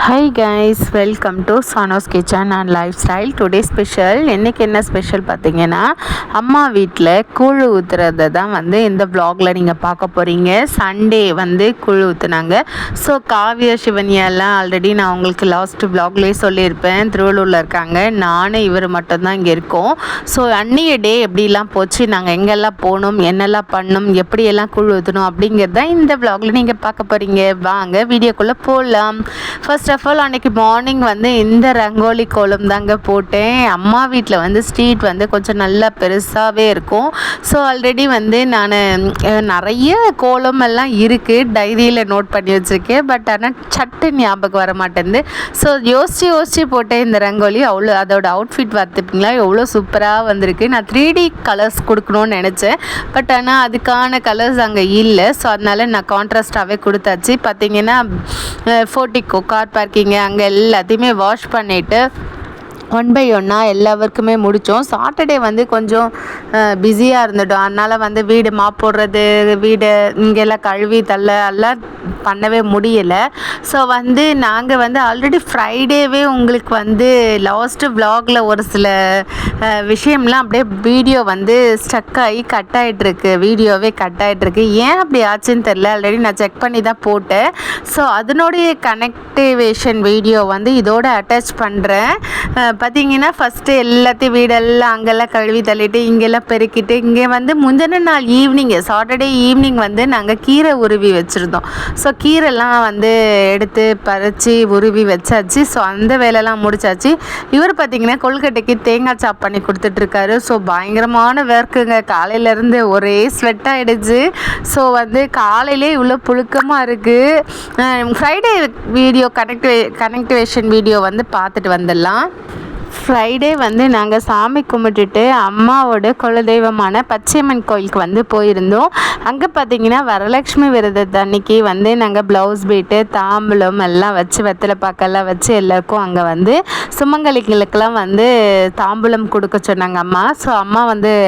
Hi guys, welcome to சானோஸ் kitchen and lifestyle. Today special. இன்றைக்கி என்ன special பார்த்தீங்கன்னா, அம்மா வீட்டில் கூழ் ஊற்றுறதை தான் இந்த வ்ளாகில் நீங்கள் பார்க்க போகிறீங்க. சண்டே கூழ் ஊற்றுனாங்க. ஸோ காவியா சிவன்யாலாம் ஆல்ரெடி நான் உங்களுக்கு லாஸ்ட் வ்ளாக்லேயே சொல்லியிருப்பேன். திருவள்ளூரில் இருக்காங்க. நானும் இவர் மட்டும்தான் இங்கே இருக்கோம். ஸோ அன்னிய டே எப்படிலாம் போச்சு, நாங்கள் எங்கெல்லாம் போகணும், என்னெல்லாம் பண்ணணும், எப்படியெல்லாம் கூழ் ஊற்றணும் அப்படிங்கிறது தான் இந்த வ்ளாகில் நீங்கள் பார்க்க போகிறீங்க. வாங்க வீடியோக்குள்ளே போகலாம். ஃபர்ஸ்ட் ஆஃப் ஆல் அன்றைக்கி மார்னிங் இந்த ரங்கோலி கோலம் தாங்க போட்டேன். அம்மா வீட்டில் ஸ்ட்ரீட் கொஞ்சம் நல்லா பெருசாகவே இருக்கும். ஸோ ஆல்ரெடி நான் நிறைய கோலம் எல்லாம் இருக்குது, டைரியில் நோட் பண்ணி வச்சுருக்கேன். பட் ஆனால் சட்டு ஞாபகம் வர மாட்டேங்குது. ஸோ யோசித்து போட்டேன் இந்த ரங்கோலி. அவ்வளோ அதோட அவுட்ஃபிட் பார்த்துட்டிங்களா, எவ்வளோ சூப்பராக வந்திருக்கு. நான் 3D கலர்ஸ் கொடுக்கணும்னு நினச்சேன். பட் ஆனால் அதுக்கான கலர்ஸ் அங்கே இல்லை. ஸோ அதனால் நான் கான்ட்ராஸ்டாகவே கொடுத்தாச்சு. பார்த்திங்கன்னா ஃபோர்ட்டிக்கோ கார் பார்க்கிங்கு அங்கே எல்லாத்தையுமே வாஷ் பண்ணிவிட்டு ஒன் பை ஒன்னாக எல்லா ஒர்க்குமே முடித்தோம். சாட்டர்டே கொஞ்சம் பிஸியாக இருந்துட்டோம். அதனால் வீடு மாப் போடுறது, வீடு இங்கெல்லாம் கழுவி தள்ள எல்லாம் பண்ணவே முடியலை. ஸோ நாங்கள் ஆல்ரெடி ஃப்ரைடேவே உங்களுக்கு லாஸ்ட்டு வ்ளாகில் ஒரு சில விஷயம்லாம் அப்படியே வீடியோ ஸ்டக் ஆகி கட் ஆகிட்டுருக்கு. வீடியோவே கட் ஆகிட்டுருக்கு. ஏன் அப்படி ஆச்சுன்னு தெரில. ஆல்ரெடி நான் செக் பண்ணி தான் போட்டேன். ஸோ அதனுடைய கனெக்டிவேஷன் வீடியோ இதோட அட்டாச் பண்ணுறேன். பார்த்திங்கன்னா ஃபஸ்ட்டு எல்லாத்தையும் வீடெல்லாம் அங்கெல்லாம் கழுவி தள்ளிட்டு இங்கெல்லாம் பெருக்கிட்டு இங்கே முந்தின நாள் ஈவினிங், சாட்டர்டே ஈவினிங் நாங்கள் கீரை உருவி வச்சுருந்தோம். ஸோ கீரைலாம் எடுத்து பறித்து உருவி வச்சாச்சு. ஸோ அந்த வேலைலாம் முடிச்சாச்சு. இவர் பார்த்திங்கன்னா கொல்கட்டைக்கு தேங்காய் சாப் பண்ணி கொடுத்துட்ருக்காரு. ஸோ பயங்கரமான ஒர்க்குங்க. காலையிலேருந்து ஒரே ஸ்வெட் ஆகிடுச்சு. ஸோ காலையிலே இவ்வளோ புழுக்கமாக இருக்குது. ஃப்ரைடே வீடியோ கனெக்டிவேஷன் வீடியோ பார்த்துட்டு வந்துடலாம். ஃப்ரைடே நாங்கள் சாமி கும்பிட்டுட்டு அம்மாவோட குலதெய்வமான பச்சையம்மன் கோயிலுக்கு போயிருந்தோம். அங்கே பார்த்திங்கன்னா வரலட்சுமி விரதத்து அன்னைக்கு நாங்கள் ப்ளவுஸ் பீட்டு, தாம்பூலம் எல்லாம் வச்சு வெத்தலை பாக்கெல்லாம் வச்சு எல்லாருக்கும் அங்கே சுமங்கலிகளுக்கெல்லாம் தாம்பூலம் கொடுக்க சொன்னாங்க அம்மா. ஸோ அம்மா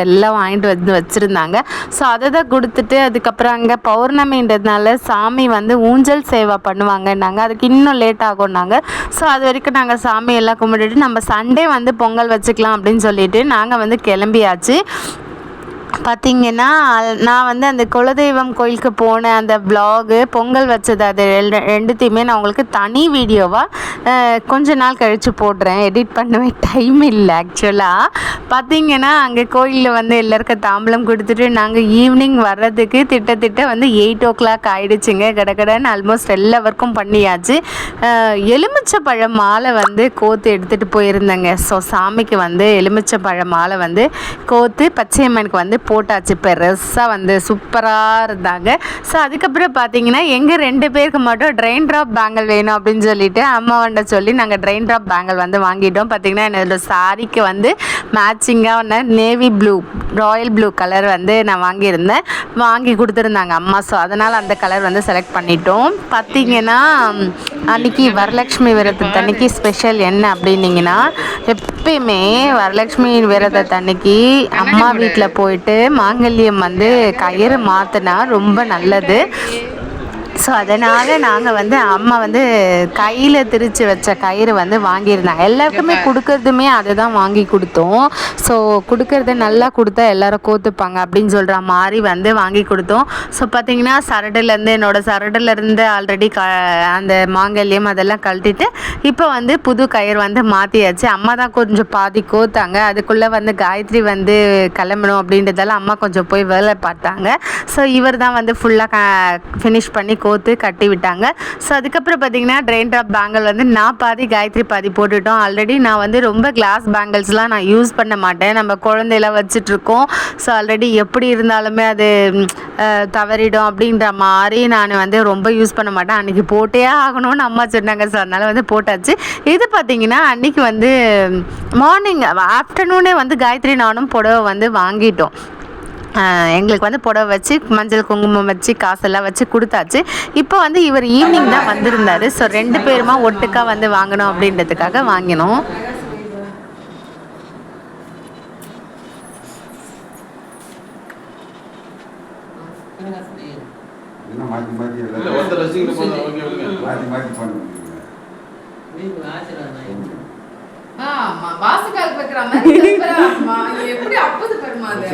எல்லாம் வாங்கிட்டு வச்சுருந்தாங்க. ஸோ அதை தான் கொடுத்துட்டு அதுக்கப்புறம் அங்கே பௌர்ணமின்றதுனால சாமி ஊஞ்சல் சேவை பண்ணுவாங்கன்னாங்க. அதுக்கு இன்னும் லேட் ஆகும்னாங்க. ஸோ அது வரைக்கும் நாங்கள் சாமி எல்லாம் கும்பிட்டுட்டு நம்ம சண்டே பொங்கல் வச்சுக்கலாம் அப்படின்னு சொல்லிட்டு நாங்கள் கிளம்பியாச்சு. பார்த்திங்கன்னா நான் அந்த குலதெய்வம் கோயிலுக்கு போன அந்த வ்ளாகு, பொங்கல் வச்சது, அது ரெண்டுத்தையுமே நான் உங்களுக்கு தனி வீடியோவாக கொஞ்ச நாள் கழித்து போடுறேன். எடிட் பண்ணவே டைம் இல்லை ஆக்சுவலாக. பார்த்திங்கன்னா அங்கே கோயிலில் எல்லாருக்கும் தாம்பலம் கொடுத்துட்டு நாங்கள் ஈவினிங் வர்றதுக்கு கிட்டத்தட்ட 8 o'clock ஆகிடுச்சிங்க. கடகடன்னு ஆல்மோஸ்ட் எல்லா ஒர்க்கும் பண்ணியாச்சு. எலுமிச்சை பழ மாலை கோத்து எடுத்துகிட்டு போயிருந்தேங்க. ஸோ சாமிக்கு எலுமிச்சை பழ மாலை கோத்து பச்சையம்மனுக்கு போட்டாச்சு. பெருசாக சூப்பராக இருந்தாங்க. ஸோ அதுக்கப்புறம் பார்த்தீங்கன்னா எங்கள் 2 பேருக்கு மட்டும் ட்ரெயின் ட்ராப் பேங்கிள் வேணும் அப்படின்னு சொல்லிட்டு அம்மாவண்ட சொல்லி நாங்கள் ட்ரெயின் ட்ராப் பேங்கிள் வாங்கிட்டோம். பார்த்திங்கன்னா என்னோட சாரிக்கு மேட்சிங்காக navy blue, royal blue colour நான் வாங்கியிருந்தேன். வாங்கி கொடுத்துருந்தாங்க அம்மா. ஸோ அதனால் அந்த கலர் செலக்ட் பண்ணிட்டோம். பார்த்திங்கன்னா அன்றைக்கி வரலட்சுமி விரதத்தன்னைக்கு ஸ்பெஷல் என்ன அப்படின்னிங்கன்னா, எப்பயுமே வரலட்சுமி விரதத்தன்னைக்கு அம்மா வீட்டில் போயிட்டு மாங்கல்யம் கயிறு மாற்றினா ரொம்ப நல்லது. ஸோ அதனால் நாங்கள் அம்மா கையில் திரித்து வச்ச கயிறு வாங்கியிருந்தாங்க. எல்லாருக்குமே கொடுக்கறதுமே அதை தான் வாங்கி கொடுத்தோம். ஸோ கொடுக்கறத நல்லா கொடுத்தா எல்லோரும் கோத்துப்பாங்க அப்படின்னு சொல்கிற மாதிரி வாங்கி கொடுத்தோம். ஸோ பார்த்திங்கன்னா சரடுலேருந்து என்னோடய சரடுலேருந்து ஆல்ரெடி அந்த மாங்கல்யம் அதெல்லாம் கழட்டிட்டு இப்போ புது கயிறு மாற்றியாச்சு. அம்மா தான் கொஞ்சம் பாதி கோத்தாங்க. அதுக்குள்ளே காயத்ரி கிளம்பணும் அப்படின்றதெல்லாம் அம்மா கொஞ்சம் போய் வேலை பார்த்தாங்க. ஸோ இவர் தான் ஃபுல்லாக ஃபினிஷ் பண்ணி கோத்து கட்டி விட்டாங்க. ஸோ அதுக்கப்புறம் பார்த்திங்கன்னா ட்ரெயின் ட்ராப் பேங்கிள் நான் பாதி காயத்ரி பாதி போட்டுட்டோம். ஆல்ரெடி நான் ரொம்ப கிளாஸ் பேங்கிள்ஸ்லாம் நான் யூஸ் பண்ண மாட்டேன். நம்ம குழந்தையெல்லாம் வச்சிட்ருக்கோம். ஸோ ஆல்ரெடி எப்படி இருந்தாலுமே அது தவறிடும் அப்படின்ற மாதிரி நான் ரொம்ப யூஸ் பண்ண மாட்டேன். அன்றைக்கி போட்டே ஆகணும்னு அம்மா சொன்னாங்க. ஸோ அதனால் போட்டாச்சு. இது பார்த்திங்கன்னா அன்றைக்கி மார்னிங் ஆஃப்டர்நூனே காயத்ரி நானும் புடவை வாங்கிட்டோம். எங்களுக்கு புடவை வச்சு மஞ்சள் குங்குமம் வச்சு காசெல்லாம் வச்சு கொடுத்தாச்சு. இப்போ இவர் ஈவினிங் தான் வந்திருந்தார். ஸோ 2 பேருமா ஒட்டுக்கா வாங்கணும் அப்படின்றதுக்காக வாங்கினோம். மாற்றி மாற்றி வாசக்கால் வைக்கிற மாதிரி எப்படி அப்பது பெருமா அது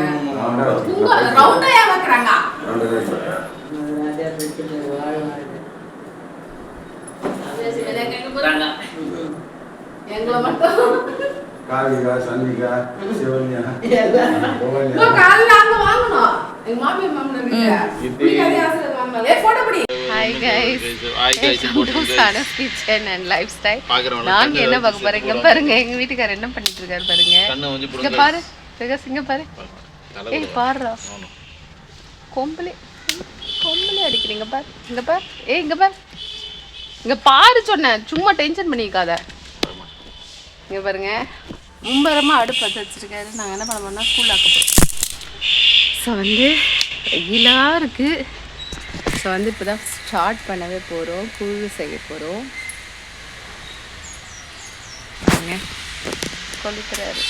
ரவுண்டையா வைக்கிறாங்க. எங்களை மட்டும் காலிகா சந்திகா சிவன்யா காலையில அங்க வாங்கணும். எங்க மாமியார் மாமனார் போட்டோ பிடி. Hi guys, Sanos Kitchen and Lifestyle. நாங்க என்ன பார்க்க போறீங்க பாருங்க. எங்க வீட்டுக்காரர் என்ன பண்ணிட்டு இருக்காரு பாருங்க. இங்க பாரு பிரகாஷ், இங்க பாரு. ஏய் பாருடா, கொம்பளே அடிக்கிறீங்க பாரு. இங்க பாரு, ஏய் இங்க பாரு, இங்க பாரு சொன்னேன். சும்மா டென்ஷன் பண்ணிக்காத. இங்க பாருங்க, மும்பரமாக அடுப்பு பற்ற வச்சுருக்காரு. நாங்கள் என்ன பண்ண போறோம்னா கூழ் ஆக்க போகிறோம். ஸோ வந்து வெயிலாக இருக்குது. ஸோ வந்து இப்போ தான் ஸ்டார்ட் பண்ணவே போகிறோம். கூழ் செய்ய போகிறோம். பாருங்க கொளுத்துறாரு.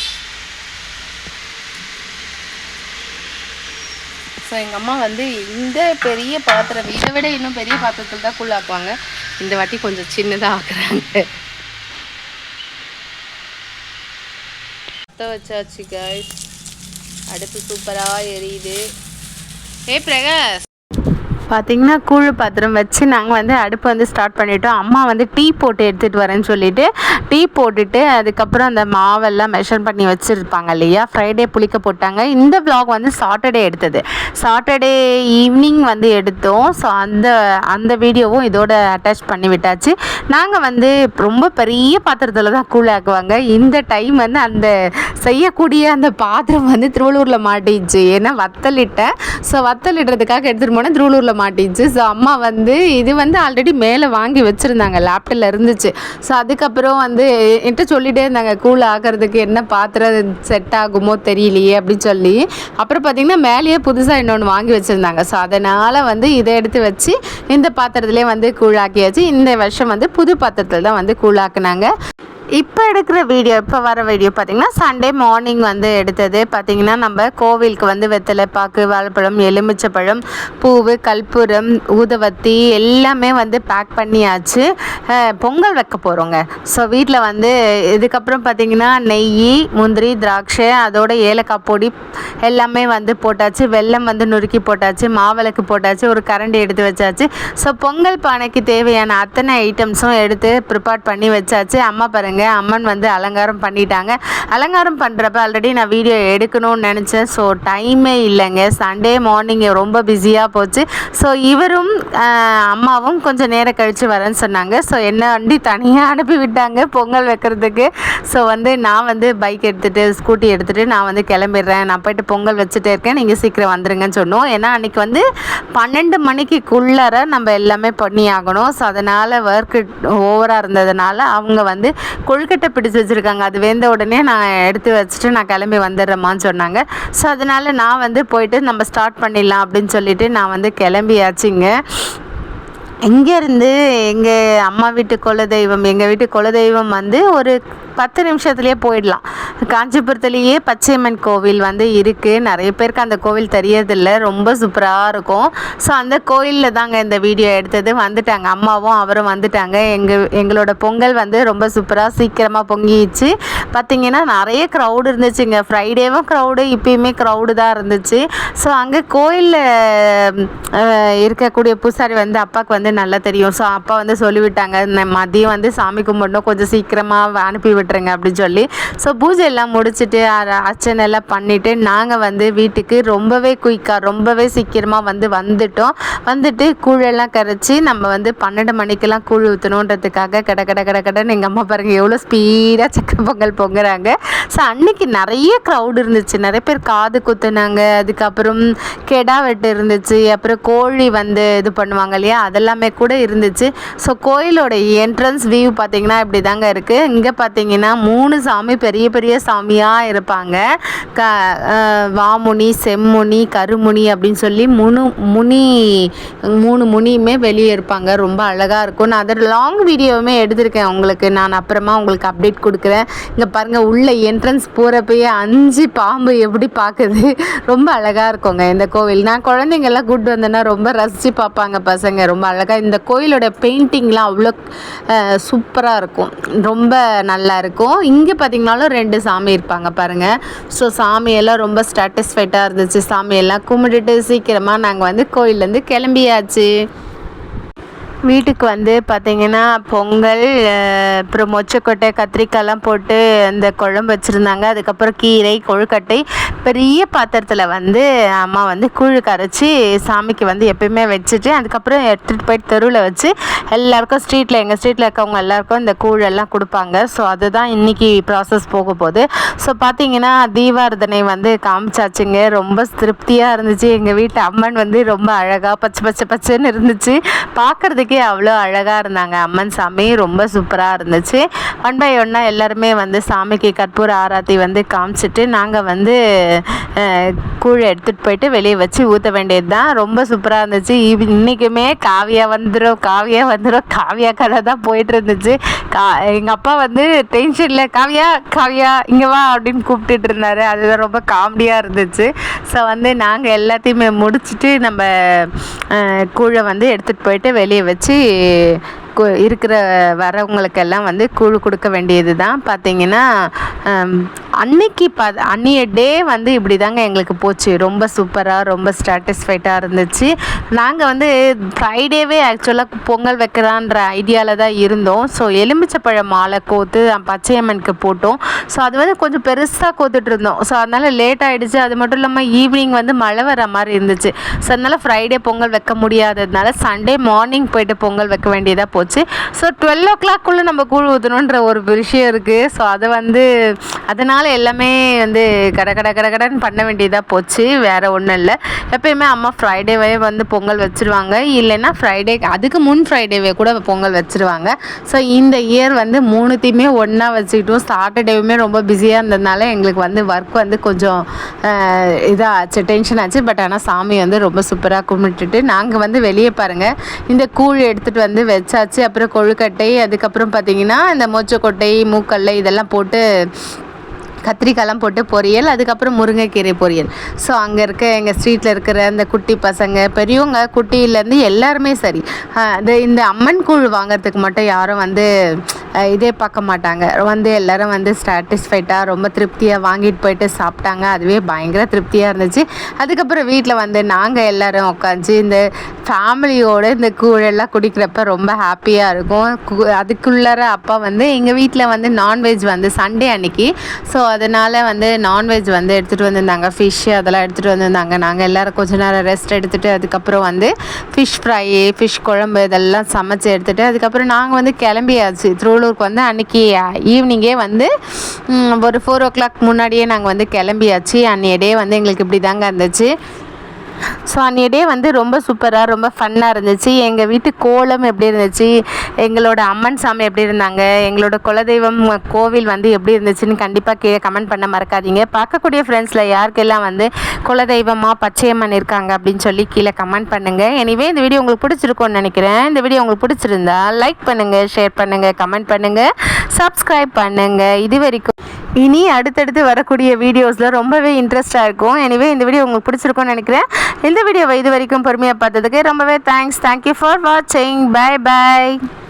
ஸோ எங்கள் அம்மா வந்து இந்த பெரிய பாத்திரம், இதை விட இன்னும் பெரிய பாத்திரத்தில் தான் கூழ் ஆக்குவாங்க. இந்த வாட்டி கொஞ்சம் சின்னதாக ஆக்குறாங்க. வச்சாச்சு गाइस, அடுப்பு சூப்பராக எரியுது. ஏ பிரகாஷ் பார்த்திங்கன்னா கூழ் பாத்திரம் வச்சு நாங்கள் வந்து அடுப்பு வந்து ஸ்டார்ட் பண்ணிட்டோம். அம்மா வந்து டீ போட்டு எடுத்துகிட்டு வரேன்னு சொல்லிவிட்டு டீ போட்டுட்டு அதுக்கப்புறம் அந்த மாவெல்லாம் மெஷர் பண்ணி வச்சுருப்பாங்க இல்லையா, ஃப்ரைடே புளிக்க போட்டாங்க. இந்த வ்ளாக் வந்து சாட்டர்டே எடுத்தது, சாட்டர்டே ஈவினிங் வந்து எடுத்தோம். ஸோ அந்த வீடியோவும் இதோட அட்டாச் பண்ணி விட்டாச்சு. நாங்கள் வந்து ரொம்ப பெரிய பாத்திரத்தில் தான் கூழ் ஆக்குவாங்க. இந்த டைம் வந்து அந்த செய்யக்கூடிய அந்த பாத்திரம் வந்து திருவள்ளூரில் மாட்டிச்சு. ஏன்னா வத்தலிட்டேன். ஸோ வத்தலிடுறதுக்காக எடுத்துகிட்டு போனேன், திருவள்ளூரில் மாட்டிச்சு. ஸோ அம்மா வந்து இது வந்து ஆல்ரெடி மேலே வாங்கி வச்சுருந்தாங்க, லேப்டாப்பில் இருந்துச்சு. ஸோ அதுக்கப்புறம் வந்து என்கிட்ட சொல்லிகிட்டே இருந்தாங்க கூழ் ஆக்கிறதுக்கு என்ன பாத்திரம் செட் ஆகுமோ தெரியலையே அப்படின்னு சொல்லி. அப்புறம் பார்த்திங்கன்னா மேலேயே புதுசாக இன்னொன்று வாங்கி வச்சுருந்தாங்க. ஸோ அதனால் வந்து இதை எடுத்து வச்சு இந்த பாத்திரத்துலேயே வந்து கூழாக்கியாச்சு. இந்த வருஷம் வந்து புது பாத்திரத்தில் தான் வந்து கூழாக்குனாங்க. இப்போ எடுக்கிற வீடியோ, இப்போ வர வீடியோ பார்த்திங்கன்னா சண்டே மார்னிங் வந்து எடுத்தது. பார்த்திங்கன்னா நம்ம கோவிலுக்கு வந்து வெத்தலைப்பாக்கு, வாழைப்பழம், எலுமிச்சப்பழம், பூவு, கற்பூரம், ஊதுவத்தி எல்லாமே வந்து பேக் பண்ணியாச்சு. பொங்கல் வைக்க போகிறோங்க. ஸோ வீட்டில் வந்து இதுக்கப்புறம் பார்த்திங்கன்னா நெய், முந்திரி, திராட்சை, அதோட ஏலக்காய் பொடி எல்லாமே வந்து போட்டாச்சு. வெல்லம் வந்து நுறுக்கி போட்டாச்சு, மாவிளக்கு போட்டாச்சு, ஒரு கரண்டி எடுத்து வச்சாச்சு. ஸோ பொங்கல் பானைக்கு தேவையான அத்தனை ஐட்டம்ஸும் எடுத்து ப்ரிப்பேர் பண்ணி வச்சாச்சு. அம்மா பாருங்கள், அம்மன் வந்து அலங்காரம் பண்ணிட்டாங்க. அலங்காரம் பண்ணுறப்ப ஆல்ரெடி நான் வீடியோ எடுக்கணும்னு நினச்சேன். ஸோ டைமே இல்லைங்க, சண்டே மார்னிங் ரொம்ப பிஸியாக போச்சு. ஸோ இவரும் அம்மாவும் கொஞ்சம் நேரம் கழித்து வரேன்னு சொன்னாங்க. ஸோ என்ன வண்டி தனியாக அனுப்பி விட்டாங்க பொங்கல் வைக்கிறதுக்கு. ஸோ வந்து நான் வந்து பைக் எடுத்துகிட்டு, ஸ்கூட்டி எடுத்துகிட்டு நான் வந்து கிளம்பிடுறேன், நான் போய்ட்டு பொங்கல் வச்சுட்டே இருக்கேன், நீங்கள் சீக்கிரம் வந்துடுங்கன்னு சொன்னோம். ஏன்னா அன்றைக்கி வந்து 12 மணிக்குள்ளார நம்ம எல்லாமே பண்ணி ஆகணும். ஸோ அதனால் ஒர்க்கு ஓவராக இருந்ததுனால அவங்க வந்து கொழுக்கட்டை பிடிச்சி வச்சுருக்காங்க. அது வேந்த உடனே நான் எடுத்து வச்சுட்டு நான் கிளம்பி வந்துடுறேம்மான்னு சொன்னாங்க. ஸோ அதனால் நான் வந்து போயிட்டு நம்ம ஸ்டார்ட் பண்ணிடலாம் அப்படின்னு சொல்லிவிட்டு நான் வந்து கிளம்பியாச்சுங்க. இங்கேருந்து எங்கள் அம்மா வீட்டு குலதெய்வம், எங்கள் வீட்டு குலதெய்வம் வந்து ஒரு 10 நிமிஷத்துலேயே போயிடலாம். காஞ்சிபுரத்துலேயே பச்சையம்மன் கோவில் வந்து இருக்குது. நிறைய பேருக்கு அந்த கோவில் தெரியறதில்ல, ரொம்ப சூப்பராக இருக்கும். ஸோ அந்த கோயிலில் தாங்க இந்த வீடியோ எடுத்தது. வந்துட்டாங்க, அம்மாவும் அவரும் வந்துட்டாங்க. எங்களோட பொங்கல் வந்து ரொம்ப சூப்பராக சீக்கிரமாக பொங்கிச்சு. பார்த்திங்கன்னா நிறைய க்ரௌடு இருந்துச்சுங்க. ஃப்ரைடேவும் க்ரௌடு, இப்போயுமே க்ரௌடு தான் இருந்துச்சு. ஸோ அங்கே கோயிலில் இருக்கக்கூடிய பூசாரி வந்து அப்பாவுக்கு வந்து நல்லா தெரியும். ஸோ அப்பா வந்து சொல்லிவிட்டாங்க, மதியம் வந்து சாமி கும்பிடணும், கொஞ்சம் சீக்கிரமாக அனுப்பி விட்டுருங்க அப்படின்னு சொல்லி. ஸோ பூஜை எல்லாம் முடிச்சுட்டு அர்ச்சனை எல்லாம் பண்ணிவிட்டு நாங்கள் வந்து வீட்டுக்கு ரொம்பவே குயிக்காக, ரொம்பவே சீக்கிரமாக வந்துட்டோம். வந்துட்டு கூழெல்லாம் கரைச்சி நம்ம வந்து 12 மணிக்கெல்லாம் கூழ் ஊற்றணுன்றதுக்காக கடன்னு எங்கள் அம்மா பாருங்கள் எவ்வளோ ஸ்பீடாக சக்கரை பொங்கல் பொங்குறாங்க. ஸோ அன்றைக்கி நிறைய க்ரௌடு இருந்துச்சு, நிறைய பேர் காது குத்துனாங்க, அதுக்கப்புறம் கெடா வெட்டு இருந்துச்சு, அப்புறம் கோழி வந்து இது பண்ணுவாங்க இல்லையா, அதெல்லாமே கூட இருந்துச்சு. ஸோ கோயிலோட என்ட்ரன்ஸ் வியூ பார்த்திங்கன்னா இப்படி தாங்க இருக்குது. இங்கே பார்த்திங்கன்னா பார்த்திங்கன்னா 3 சாமி பெரிய பெரிய சாமியாக இருப்பாங்க. வாமுனி, செம்முனி, கருமுனி அப்படின்னு சொல்லி 3 முனியுமே வெளியே இருப்பாங்க. ரொம்ப அழகாக இருக்கும். நான் அதோட லாங் வீடியோவுமே எடுத்திருக்கேன் உங்களுக்கு. நான் அப்புறமா உங்களுக்கு அப்டேட் கொடுக்குறேன். இங்கே பாருங்கள், உள்ள என்ட்ரன்ஸ் போகிறப்பயே 5 பாம்பு எப்படி பார்க்குது. ரொம்ப அழகாக இருக்குங்க இந்த கோவில். நான் குழந்தைங்கள்லாம் கூப்பிட்டு வந்தேன்னா ரொம்ப ரசித்து பார்ப்பாங்க பசங்க. ரொம்ப அழகாக இந்த கோயிலோட பெயிண்டிங்லாம் அவ்வளோ சூப்பராக இருக்கும். ரொம்ப நல்லா இருக்கும். இங்கே பார்த்திங்கனாலும் 2 சாமி இருப்பாங்க பாருங்கள். ஸோ சாமியெல்லாம் ரொம்ப சாட்டிஸ்ஃபைட்டாக இருந்துச்சு. சாமியெல்லாம் கும்பிட்டுட்டு சீக்கிரமாக நாங்கள் வந்து கோயிலேருந்து கிளம்பியாச்சு. வீட்டுக்கு வந்து பார்த்திங்கன்னா பொங்கல், அப்புறம் மொச்சக்கொட்டை, கத்திரிக்காய்லாம் போட்டு அந்த குழம்பு வச்சுருந்தாங்க. அதுக்கப்புறம் கீரை, கொழுக்கட்டை பெரிய பாத்திரத்தில் வந்து அம்மா வந்து கூழ் கரைச்சி சாமிக்கு வந்து எப்பயுமே வச்சுட்டு அதுக்கப்புறம் எடுத்துகிட்டு போயிட்டு தெருவில் வச்சு எல்லாேருக்கும் எங்கள் ஸ்ட்ரீட்டில் இருக்கவங்க எல்லாேருக்கும் இந்த கூழெல்லாம் கொடுப்பாங்க. ஸோ அதுதான் இன்றைக்கி ப்ராசஸ் போக போகுது. ஸோ பார்த்திங்கன்னா தீபாரதனை வந்து காமிச்சாச்சுங்க. ரொம்ப திருப்தியாக இருந்துச்சு. எங்கள் வீட்டு அம்மன் வந்து ரொம்ப அழகாக பச்சைன்னு இருந்துச்சு. பார்க்குறதுக்கு அவ்வளோ அழகாக இருந்தாங்க. அம்மன் சாமி ரொம்ப சூப்பராக இருந்துச்சு. 1 by 1 எல்லாருமே வந்து சாமிக்கு கற்பூர ஆராத்தி வந்து காமிச்சிட்டு நாங்கள் வந்து கூழ் எடுத்துகிட்டு போயிட்டு வெளியே வச்சு ஊற்ற வேண்டியது தான். ரொம்ப சூப்பராக இருந்துச்சு. இன்றைக்குமே காவியா வந்துடும் காவியா கதை தான் போயிட்டு இருந்துச்சு. எங்கள் அப்பா வந்து டென்ஷனில் காவியா இங்கே வா அப்படின்னு கூப்பிட்டுட்டு இருந்தார். அதுதான் ரொம்ப காமெடியாக இருந்துச்சு. ஸோ வந்து நாங்கள் எல்லாத்தையுமே முடிச்சுட்டு நம்ம கூழை வந்து எடுத்துகிட்டு போயிட்டு வெளியே வச்சு இருக்கிற வரவங்களுக்கெல்லாம் வந்து கூழ் கொடுக்க வேண்டியது தான். பார்த்திங்கன்னா அன்றைய டே வந்து இப்படி தாங்க எங்களுக்கு போச்சு. ரொம்ப சூப்பராக ரொம்ப சாட்டிஸ்ஃபைட்டாக இருந்துச்சு. நாங்கள் வந்து ஃப்ரைடேவே ஆக்சுவலாக பொங்கல் வைக்கிறான்ற ஐடியாவில் தான் இருந்தோம். ஸோ எலுமிச்சப்பழ மாலை கோத்து பச்சையம்மனுக்கு போட்டோம். ஸோ அது வந்து கொஞ்சம் பெருசாக கோத்துட்டு இருந்தோம். ஸோ அதனால் லேட் ஆகிடுச்சு. அது மட்டும் இல்லாமல் ஈவினிங் வந்து மழை வர மாதிரி இருந்துச்சு. ஸோ அதனால் ஃப்ரைடே பொங்கல் வைக்க முடியாததுனால சண்டே மார்னிங் போய்ட்டு பொங்கல் வைக்க வேண்டியதாக போச்சு. ஸோ 12 o'clock நம்ம கூழ் ஊற்றணுன்ற ஒரு விஷயம் இருக்குது. ஸோ அதை வந்து அதனால் எல்லாமே வந்து கடன்னு பண்ண வேண்டியதாக போச்சு. வேறு ஒன்றும் இல்லை. எப்பயுமே அம்மா ஃப்ரைடேவே வந்து பொங்கல் வச்சுருவாங்க. இல்லைன்னா அதுக்கு முன் ஃப்ரைடேவே கூட பொங்கல் வச்சுருவாங்க. ஸோ இந்த இயர் வந்து 3த்தையுமே ஒன்றா வச்சுக்கிட்டோம். சாட்டர்டேவுமே ரொம்ப பிஸியாக இருந்ததுனால எங்களுக்கு வந்து ஒர்க் வந்து கொஞ்சம் இதாச்சு, டென்ஷன் ஆச்சு. பட் ஆனால் சாமி வந்து ரொம்ப சூப்பராக கும்பிட்டுட்டு நாங்கள் வந்து வெளியே பாருங்கள் இந்த கூழ் எடுத்துகிட்டு வந்து வச்சாச்சு. அப்புறம் கொழுக்கட்டை, அதுக்கப்புறம் பார்த்திங்கன்னா இந்த மொச்சக்கொட்டை, மூக்கல்லை இதெல்லாம் போட்டு கத்திரிக்காய்லாம் போட்டு பொரியல், அதுக்கப்புறம் முருங்கைக்கீரை பொரியல். ஸோ அங்கே எங்கள் ஸ்ட்ரீட்டில் இருக்கிற அந்த குட்டி பசங்க, பெரியவங்க, குட்டியிலேருந்து எல்லாருமே சரி, இந்த அம்மன் கூழ் வாங்கிறதுக்கு மட்டும் யாரும் வந்து இதே பார்க்க மாட்டாங்க. வந்து எல்லோரும் வந்து சாட்டிஸ்ஃபைட்டாக ரொம்ப திருப்தியாக வாங்கிட்டு போயிட்டு சாப்பிட்டாங்க. அதுவே பயங்கர திருப்தியாக இருந்துச்சு. அதுக்கப்புறம் வீட்டில் வந்து நாங்கள் எல்லோரும் உட்காந்து இந்த ஃபேமிலியோடு இந்த கூழெல்லாம் குடிக்கிறப்ப ரொம்ப ஹாப்பியாக இருக்கும். அதுக்குள்ளார அப்பா வந்து எங்கள் வீட்டில் வந்து நான்வெஜ் வந்து சண்டே அன்னைக்கு, ஸோ அதனால் வந்து நான்வெஜ் வந்து எடுத்துகிட்டு வந்திருந்தாங்க. ஃபிஷ்ஷு அதெல்லாம் எடுத்துகிட்டு வந்திருந்தாங்க. நாங்கள் எல்லோரும் கொஞ்ச நேரம் ரெஸ்ட் எடுத்துகிட்டு அதுக்கப்புறம் வந்து ஃபிஷ் ஃப்ரை, ஃபிஷ் குழம்பு இதெல்லாம் சமைச்சு எடுத்துகிட்டு அதுக்கப்புறம் நாங்கள் வந்து கிளம்பியாச்சு. திருவள்ளூருக்கு வந்து அன்றைக்கி ஈவினிங்கே வந்து ஒரு 4 o'clock முன்னாடியே நாங்கள் வந்து கிளம்பியாச்சு. அன்றைய டே வந்து எங்களுக்கு இப்படி தாங்க இருந்துச்சு. ஸோ அன்றைய டே வந்து ரொம்ப சூப்பராக ரொம்ப ஃபன்னாக இருந்துச்சு. எங்கள் வீட்டு கோலம் எப்படி இருந்துச்சு, எங்களோட அம்மன் சாமி எப்படி இருந்தாங்க, எங்களோட குலதெய்வம் கோவில் வந்து எப்படி இருந்துச்சுன்னு கண்டிப்பாக கீழே கமெண்ட் பண்ண மறக்காதீங்க. பார்க்கக்கூடிய ஃப்ரெண்ட்ஸில் யாருக்கெல்லாம் வந்து குலதெய்வமாக பச்சையம்மன் இருக்காங்க அப்படின்னு சொல்லி கீழே கமெண்ட் பண்ணுங்கள். எனிவே இந்த வீடியோ உங்களுக்கு பிடிச்சிருக்கும்னு நினைக்கிறேன். இந்த வீடியோ உங்களுக்கு பிடிச்சிருந்தா லைக் பண்ணுங்கள், ஷேர் பண்ணுங்கள், கமெண்ட் பண்ணுங்கள், சப்ஸ்கிரைப் பண்ணுங்கள். இது வரைக்கும் இனி அடுத்தடுத்து வரக்கூடிய வீடியோஸில் ரொம்பவே இன்ட்ரெஸ்டாக இருக்கும். எனிவே இந்த வீடியோ உங்களுக்கு பிடிச்சிருக்கும்னு நினைக்கிறேன். இந்த வீடியோவை இது வரைக்கும் பொறுமையாக பார்த்ததுக்கு ரொம்பவே தேங்க்ஸ். தேங்க்யூ ஃபார் வாட்சிங். பை.